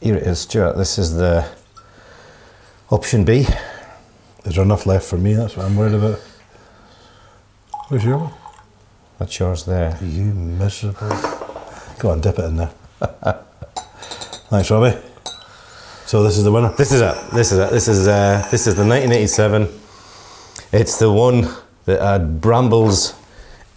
Here it is, Stuart. This is the option B. Is there enough left for me? That's what I'm worried about. Where's your one? That's yours there. You miserable. Go on, dip it in there. Thanks, Robbie. So this is the winner. This is it. This is it. This is the 1987. It's the one that had brambles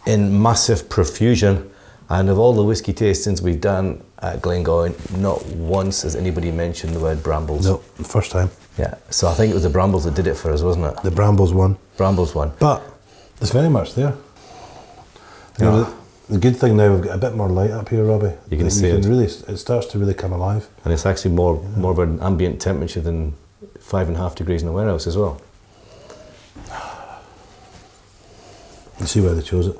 in massive profusion, and of all the whiskey tastings we've done at Glengoyne, not once has anybody mentioned the word brambles. No, first time. Yeah. So I think it was the brambles that did it for us, wasn't it? The brambles won. Brambles won. But there's very much there. You know, the good thing now, we've got a bit more light up here, Robbie. You can see it. Really, it starts to really come alive. And it's actually more of an ambient temperature than 5.5 degrees in the warehouse as well. You see why they chose it?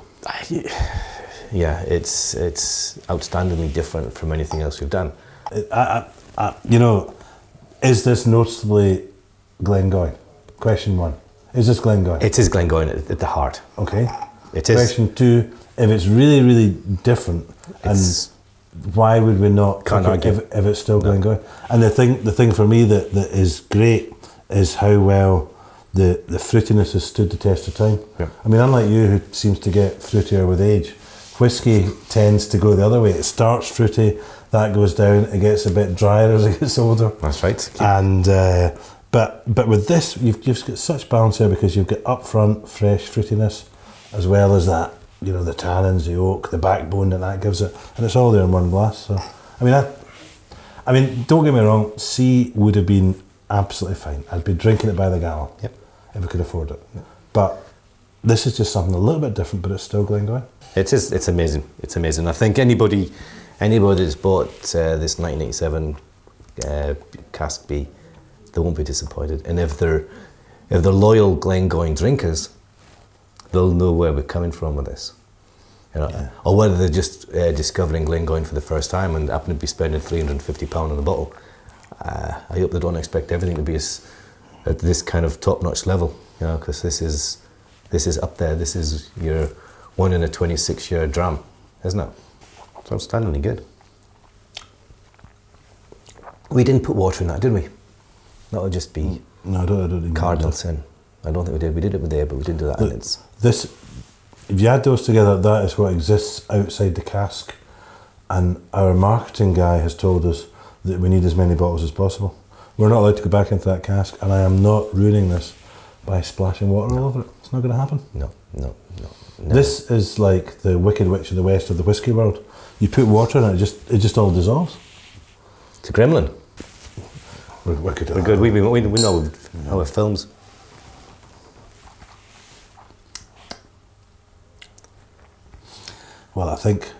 Yeah, it's outstandingly different from anything else we've done. You know, is this noticeably Glengoyne? Question one. Is this Glengoyne? It is Glengoyne at the heart. Okay. It is. Question two, if it's really, really different, and why would we not Can't argue. if it's still Glengoyne? And the thing for me that is great is how well the fruitiness has stood the test of time. Yeah. I mean, unlike you, who seems to get fruitier with age, whiskey tends to go the other way. It starts fruity, that goes down, it gets a bit drier as it gets older. That's right. And but with this, you've got such balance there, because you've got upfront fresh fruitiness, as well as that, you know, the tannins, the oak, the backbone that gives it, and it's all there in one glass. So, I mean, don't get me wrong, C would have been absolutely fine. I'd be drinking it by the gallon. Yep. If we could afford it. Yep. But this is just something a little bit different, but it's still Glengoyne. It is. It's amazing. It's amazing. I think anybody that's bought this 1987 Cask B, they won't be disappointed. And if they're loyal Glengoyne drinkers, they'll know where we're coming from with this. You know, yeah. Or whether they're just discovering Glengoyne for the first time and happen to be spending £350 on a bottle. I hope they don't expect everything to be at this kind of top-notch level, you know, because this is up there. This is your 1 in a 26-year dram, isn't it? It's outstandingly good. We didn't put water in that, did we? That would just be no, I don't think cardinal sin. I don't think we did. We did it with there, but we didn't do that. Look, if you add those together, that is what exists outside the cask, and our marketing guy has told us that we need as many bottles as possible. We're not allowed to go back into that cask, and I am not ruining this by splashing water all over it. It's not going to happen. No. This is like the Wicked Witch of the West of the whiskey world. You put water in it, it just all dissolves. It's a gremlin. We're wicked. We're good. We know our films. Well, I think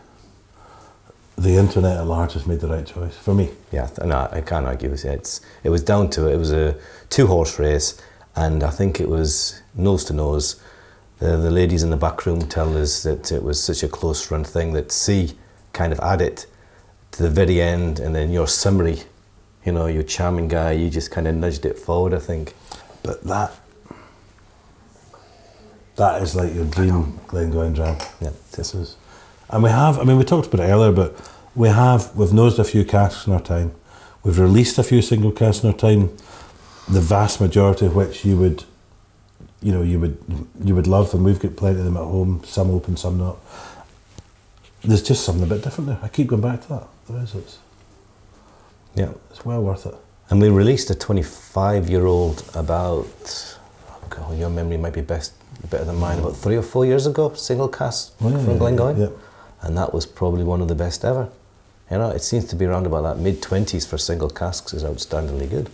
the internet at large has made the right choice for me. Yeah, no, I can't argue with it. It was down to it. It was a 2-horse race, and I think it was nose to nose. The ladies in the back room tell us that it was such a close run thing that C kind of added to the very end, and then your summary, you know, your charming guy, you just kind of nudged it forward, I think. But that is like your dream Glengoyne dram. Yeah, this is. And we have, I mean, we talked about it earlier, but we've nosed a few casks in our time. We've released a few single casks in our time, the vast majority of which you would love, and we've got plenty of them at home, some open, some not. There's just something a bit different there. I keep going back to that. There is. It's well worth it. And we released a 25-year-old about, God, your memory might be better than mine, about 3 or 4 years ago, single cask from Glengoyne. Yeah. And that was probably one of the best ever. You know, it seems to be around about that mid-20s for single casks is outstandingly good.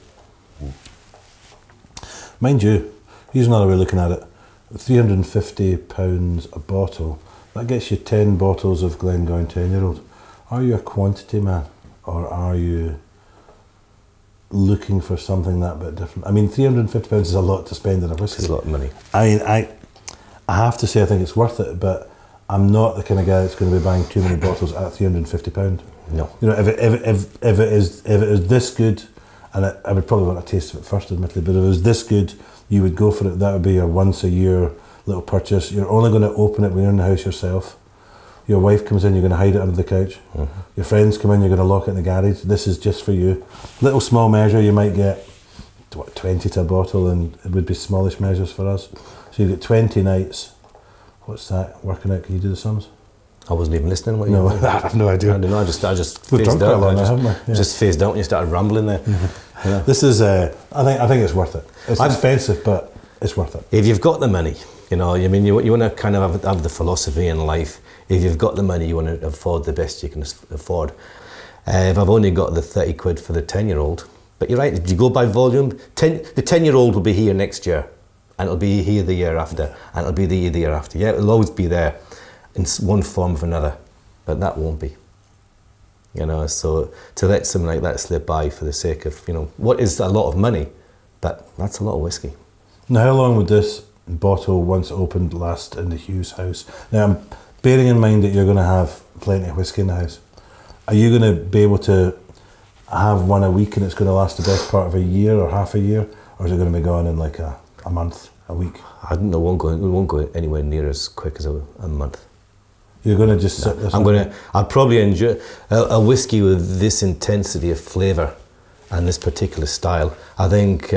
Mind you, here's another way of looking at it. £350 a bottle, that gets you 10 bottles of Glengoyne 10-year-old. Are you a quantity man, or are you looking for something that bit different? I mean, £350 is a lot to spend on a whiskey. It's a lot of money. I mean, I have to say I think it's worth it, but I'm not the kind of guy that's going to be buying too many bottles at £350. No. You know, if it is this good, and I would probably want a taste of it first, admittedly, but if it was this good, you would go for it. That would be your once a year little purchase. You're only going to open it when you're in the house yourself. Your wife comes in, you're going to hide it under the couch. Your friends come in, you're going to lock it in the garage. This is just for you. Little small measure, you might get, what, 20 to a bottle, and it would be smallish measures for us. So you get 20 nights. What's that working out? Can you do the sums? I wasn't even listening. What No, you I have no idea. I don't know. I just We've phased drunk quite a out. lot now, haven't we? Yeah. Just phased out when you started rambling there. Yeah. This is, I think it's worth it. It's expensive, but it's worth it. If you've got the money, you know, I mean, you want to kind of have the philosophy in life. If you've got the money, you want to afford the best you can afford. If I've only got the 30 quid for the 10-year-old, but you're right, if you go by volume, the 10-year-old will be here next year, and it'll be here the year after, and it'll be the year after. Yeah, it'll always be there in one form or another, but that won't be. You know, so to let something like that slip by for the sake of, you know, what is a lot of money, but that's a lot of whiskey. Now, how long would this bottle, once opened, last in the Hughes house? Now, bearing in mind that you're going to have plenty of whiskey in the house, are you going to be able to have one a week and it's going to last the best part of a year or half a year, or is it going to be gone in like a month, a week? I don't know. It won't go anywhere near as quick as a month. You're going to just sit this. I'll probably enjoy a whiskey with this intensity of flavour and this particular style. I think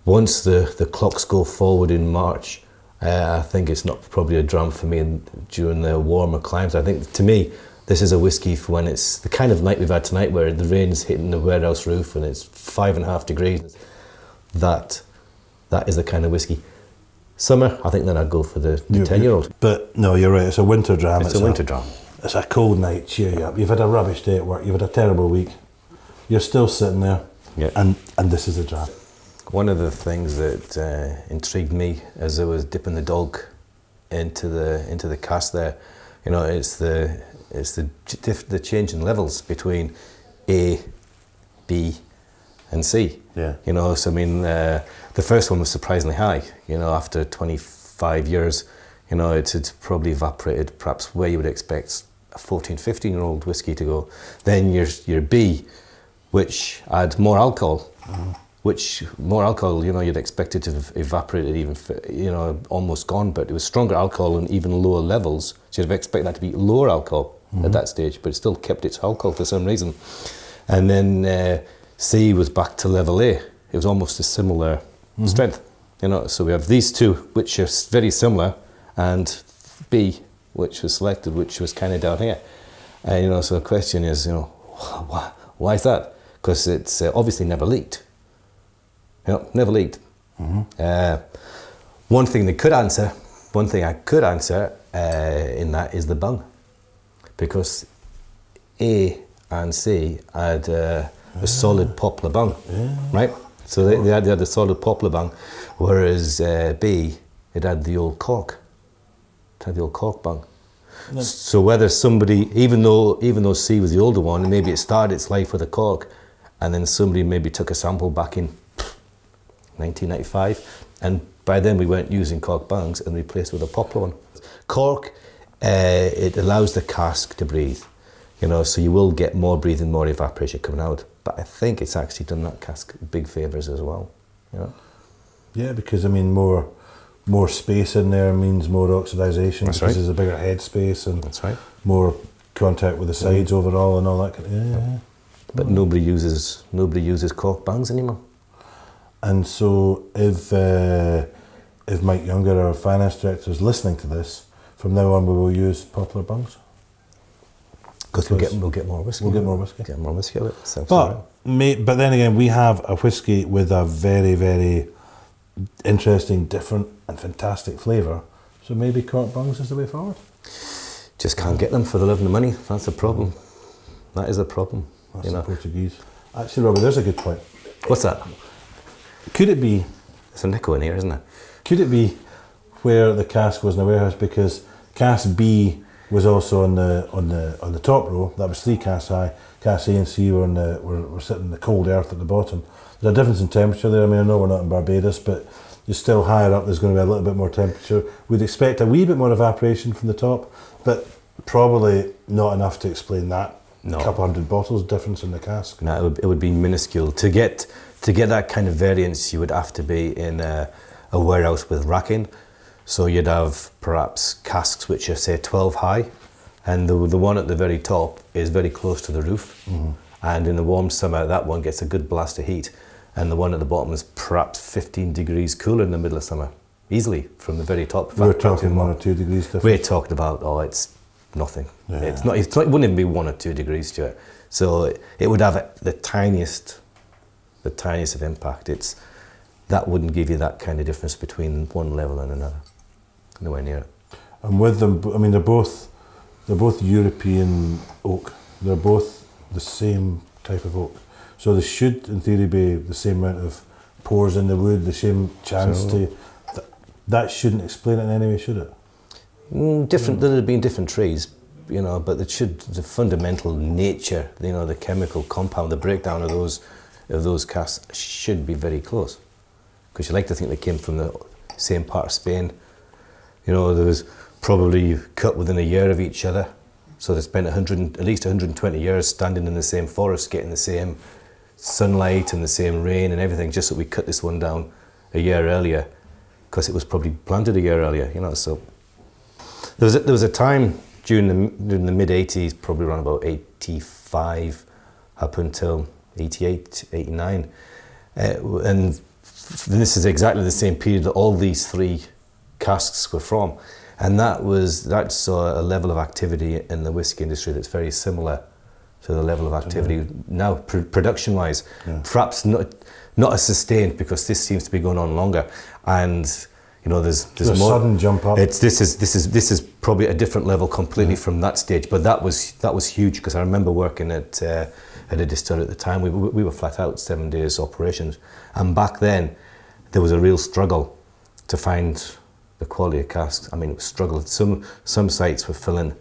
once the clocks go forward in March, I think it's not probably a dram for me during the warmer climes. I think, to me, this is a whiskey for when it's the kind of night we've had tonight, where the rain's hitting the warehouse roof and it's 5.5 degrees. That is the kind of whiskey. Summer, I think then I'd go for the 10-year-old. But no, you're right, it's a winter dram. It's a winter dram. It's a cold night, cheer you up. You've had a rubbish day at work, you've had a terrible week. You're still sitting there, yeah. and this is a dram. One of the things that intrigued me as I was dipping the dog into the cask there, you know, it's the change in levels between A, B, and C. Yeah. You know, so I mean, the first one was surprisingly high. You know, after 25 years, you know, it's probably evaporated perhaps where you would expect a 14, 15-year-old whiskey to go. Then your B, which had more alcohol, which more alcohol, you know, you'd expect it to have evaporated even, you know, almost gone, but it was stronger alcohol and even lower levels. So you'd have expected that to be lower alcohol at that stage, but it still kept its alcohol for some reason. And then C was back to level A. It was almost a similar strength, you know. So we have these two, which are very similar, and B, which was selected, which was kind of down here. You know, so the question is, you know, why is that? Because it's obviously never leaked. You know, never leaked. One thing I could answer in that is the bung, because A and C had a solid poplar bung, right? So they had the solid poplar bung, whereas B, it had the old cork. It had the old cork bung. No. So whether somebody, even though C was the older one, and maybe it started its life with a cork, and then somebody maybe took a sample back in 1995, and by then we weren't using cork bungs and replaced with a poplar one. Cork, it allows the cask to breathe, you know, so you will get more breathing, more evaporation coming out. But I think it's actually done that cask big favours as well, you know. Yeah, because I mean, more space in there means more oxidisation. That's because right. There's a bigger head space and that's right. More contact with the sides overall and all that kind of, yeah. But nobody uses cork bungs anymore. And so if Mike Younger, our finance director, is listening to this, from now on we will use poplar bungs. Because we'll get more whiskey. We'll get more whiskey. Get more whiskey of it. But then again, we have a whiskey with a very, very interesting, different and fantastic flavour. So maybe cork bungs is the way forward? Just can't get them for the love of the money. That's a problem. That is a problem. That's the Portuguese. Actually, Robbie, there's a good point. What's that? Could it be... There's an echo in here, isn't it? Could it be where the cask was in the warehouse, because cask B was also on the top row. That was 3 casks high. Cask A and C were sitting in the cold earth at the bottom. There's a difference in temperature there. I mean, I know we're not in Barbados, but you're still higher up. There's going to be a little bit more temperature. We'd expect a wee bit more evaporation from the top, but probably not enough to explain that. No. A couple hundred bottles difference in the cask. No, it would be minuscule. To get that kind of variance, you would have to be in a warehouse with racking. So you'd have perhaps casks which are, say, 12 high, and the one at the very top is very close to the roof. And in the warm summer, that one gets a good blast of heat, and the one at the bottom is perhaps 15 degrees cooler in the middle of summer, easily from the very top. We're talking 1 or 2 degrees difference. We're talking about, oh, it's nothing. Yeah. It's not. It wouldn't even be 1 or 2 degrees, Stuart. So it would have the tiniest of impact. That wouldn't give you that kind of difference between one level and another. Nowhere near it. And with them, I mean, they're both European oak. They're both the same type of oak. So they should, in theory, be the same amount of pores in the wood, the same chance to. That shouldn't explain it in any way, should it? Different. There have been different trees, you know, but the fundamental nature, you know, the chemical compound, the breakdown of those casks should be very close. Because you like to think they came from the same part of Spain. You know, there was probably cut within a year of each other. So they spent at least 120 years standing in the same forest, getting the same sunlight and the same rain and everything, just so we cut this one down a year earlier, because it was probably planted a year earlier, you know. So there was a time during the mid-80s, probably around about 85 up until 88, 89, and this is exactly the same period that all these three casks were from. And that saw a level of activity in the whisky industry that's very similar to the level of activity now, production-wise. Yeah. Perhaps not as sustained, because this seems to be going on longer. And you know, there's more sudden jump up. This is probably a different level completely from that stage. But that was huge, because I remember working at a distillery at the time. We were flat out 7 days operations, and back then there was a real struggle to find the quality of casks. I mean, it was struggle. Some sites were filling,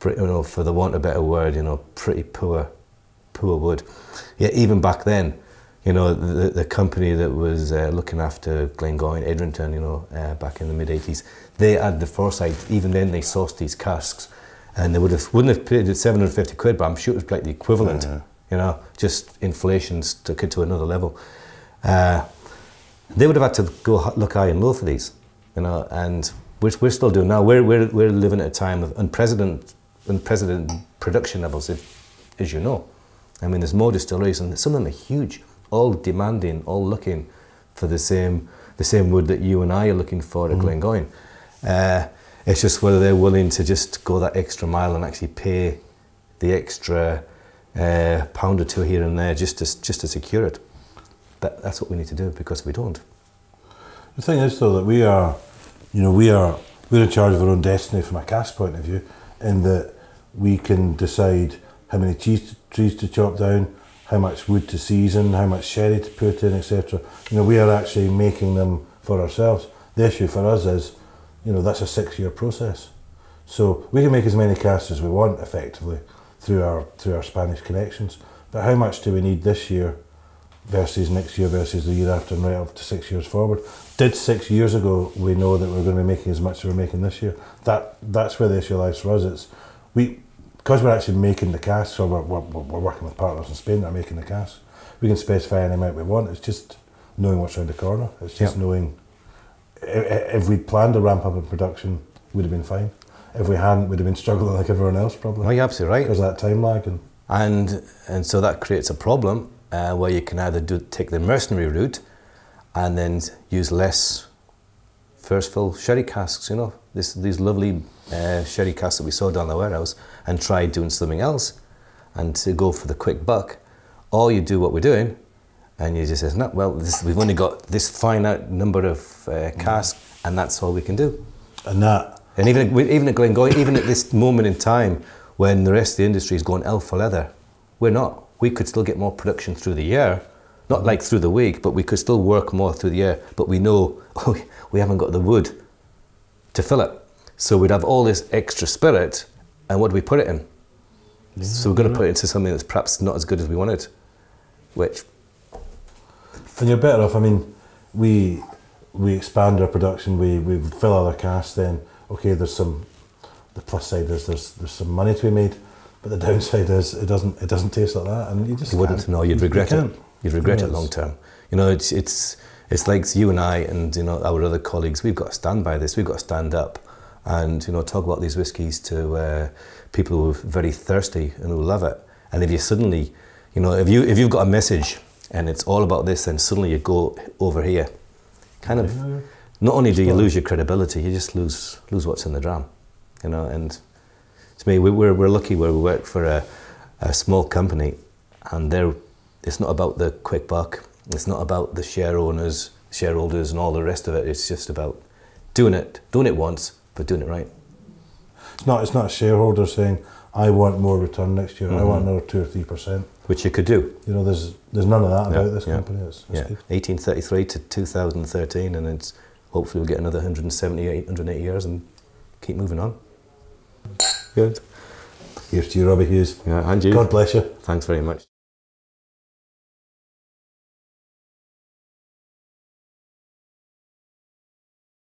you know, for the want of a better word, you know, pretty poor wood. Yet even back then, you know, the company that was looking after Glengoyne, Edrington, you know, back in the mid-80s, they had the foresight. Even then, they sourced these casks, and they wouldn't have paid it 750 quid, but I'm sure it was like the equivalent. You know, just inflation's took it to another level. They would have had to go look high and low for these. You know, and we're still doing now. We're living at a time of unprecedented production levels, as you know. I mean, there's more distilleries, and some of them are huge, all demanding, all looking for the same wood that you and I are looking for at Glengoyne. It's just whether they're willing to just go that extra mile and actually pay the extra pound or two here and there just to secure it. That's what we need to do, because we don't. The thing is, though, that we're in charge of our own destiny from a cask point of view, in that we can decide how many trees to chop down, how much wood to season, how much sherry to put in, etc. You know, we are actually making them for ourselves. The issue for us is, you know, that's a 6-year process. So we can make as many casks as we want, effectively, through our Spanish connections. But how much do we need this year versus next year versus the year after, and right up to 6 years forward? Did 6 years ago we know that we're going to be making as much as we're making this year? That's where the issue lies for us. It's because we're actually making the casks, or we're working with partners in Spain that are making the casks. We can specify any amount we want. It's just knowing what's around the corner. It's just knowing. If we'd planned a ramp up in production, we'd have been fine. If we hadn't, we'd have been struggling like everyone else, probably. Oh, you're absolutely right. Because of that time lag. And so that creates a problem where you can either take the mercenary route and then use less first fill sherry casks, you know, these lovely sherry casks that we saw down the warehouse, and try doing something else and to go for the quick buck. Or you do what we're doing, and you just say, no, well, we've only got this finite number of casks, and that's all we can do. And even at Glengoyne, even at this moment in time, when the rest of the industry is going elf for leather, we're not. We could still get more production through the year, not like through the week, but we could still work more through the year. But we know we haven't got the wood to fill it. So we'd have all this extra spirit, and what do we put it in? Yeah, so we're going to put it into something that's perhaps not as good as we wanted, which... And you're better off. I mean, we expand our production, we fill other casks, then, okay, the plus side is there's some money to be made, but the downside is it doesn't taste like that, and you just wouldn't. No, you'd regret it. You'd regret it long term. You know, it's like you and I and, you know, our other colleagues. We've got to stand by this. We've got to stand up and talk about these whiskies to people who are very thirsty and who love it. And if you suddenly, if you've got a message and it's all about this, then suddenly you go over here, kind of. Not only do you lose your credibility, you just lose what's in the dram, And to me, we're lucky where we work for a small company, and it's not about the quick buck. It's not about the shareholders, and all the rest of it. It's just about doing it once, but doing it right. It's not a shareholder saying, I want more return next year. I want another 2 or 3%. Which you could do. There's none of that about this company. It's 1833 to 2013, and it's hopefully we'll get another 178, 180 years and keep moving on. Good. Here's to you, Robbie Hughes. Yeah, and you. God bless you. Thanks very much.